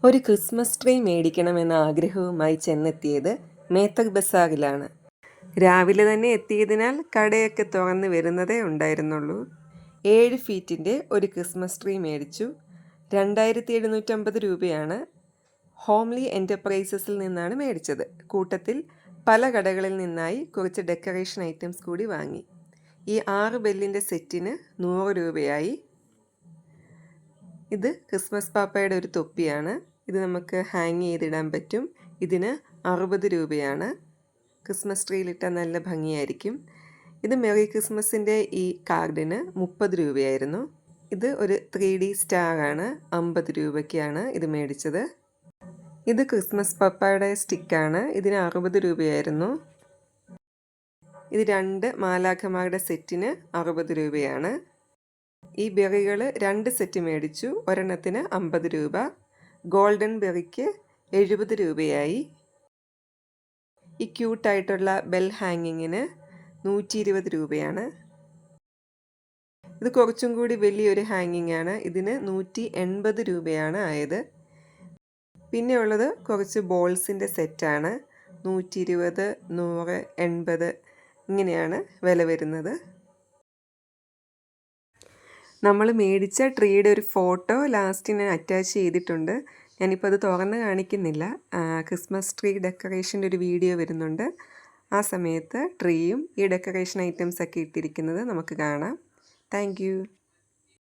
ഒരു Christmas tree മേടിക്കണമെന്ന ആഗ്രഹവുമായി ചെന്നെത്തിയത് മേത്തക് ബസാറിലാണ്. രാവിലെ തന്നെ എത്തിയതിനാൽ കടയൊക്കെ തുറന്ന് വരുന്നതേ ഉണ്ടായിരുന്നുള്ളൂ. 7 ഫീറ്റിൻ്റെ ഒരു ക്രിസ്മസ് ട്രീ മേടിച്ചു. 2750 രൂപയാണ്. ഹോംലി എൻ്റർപ്രൈസസിൽ നിന്നാണ് മേടിച്ചത്. കൂട്ടത്തിൽ പല കടകളിൽ നിന്നായി കുറച്ച് ഡെക്കറേഷൻ ഐറ്റംസ് കൂടി വാങ്ങി. ഈ 6 ബെല്ലിൻ്റെ സെറ്റിന് 100 രൂപയായി. ഇത് ക്രിസ്മസ് പാപ്പയുടെ ഒരു തൊപ്പിയാണ്. ഇത് നമുക്ക് ഹാങ് ചെയ്തിടാൻ പറ്റും. ഇതിന് 60 രൂപയാണ്. ക്രിസ്മസ് ട്രീയിലിട്ടാൽ നല്ല ഭംഗിയായിരിക്കും. ഇത് മെറി ക്രിസ്മസിൻ്റെ ഈ കാർഡിന് 30 രൂപയായിരുന്നു. ഇത് ഒരു 3D സ്റ്റാറാണ്. 50 രൂപയ്ക്കാണ് ഇത് മേടിച്ചത്. ഇത് ക്രിസ്മസ് പപ്പയുടെ സ്റ്റിക്കാണ്. ഇതിന് 60 രൂപയായിരുന്നു. ഇത് 2 മാലാഖമാരുടെ സെറ്റിന് 60 രൂപയാണ്. ഈ ബെറികൾ 2 സെറ്റ് മേടിച്ചു. ഒരെണ്ണത്തിന് 50 രൂപ. ഗോൾഡൻ ബെറിക്ക് 70 രൂപയായി. ഈ ക്യൂട്ടായിട്ടുള്ള ബെൽ ഹാങ്ങിങ്ങിന് 120 രൂപയാണ്. ഇത് കുറച്ചും കൂടി വലിയൊരു ഹാങ്ങിങ് ആണ്. ഇതിന് 180 രൂപയാണ് ആയത്. പിന്നെ ഉള്ളത് കുറച്ച് ബോൾസിൻ്റെ സെറ്റാണ്. 120, 100, 80 ഇങ്ങനെയാണ് വില വരുന്നത്. നമ്മൾ മേടിച്ച ട്രീയുടെ ഒരു ഫോട്ടോ ലാസ്റ്റ് ഞാൻ അറ്റാച്ച് ചെയ്തിട്ടുണ്ട്. ഞാനിപ്പോൾ അത് തുറന്ന് കാണിക്കുന്നില്ല. ക്രിസ്മസ് ട്രീ ഡെക്കറേഷൻ്റെ ഒരു വീഡിയോ വരുന്നുണ്ട്. ആ സമയത്ത് ട്രീയും ഈ ഡെക്കറേഷൻ ഐറ്റംസൊക്കെ ഇട്ടിരിക്കുന്നത് നമുക്ക് കാണാം. താങ്ക്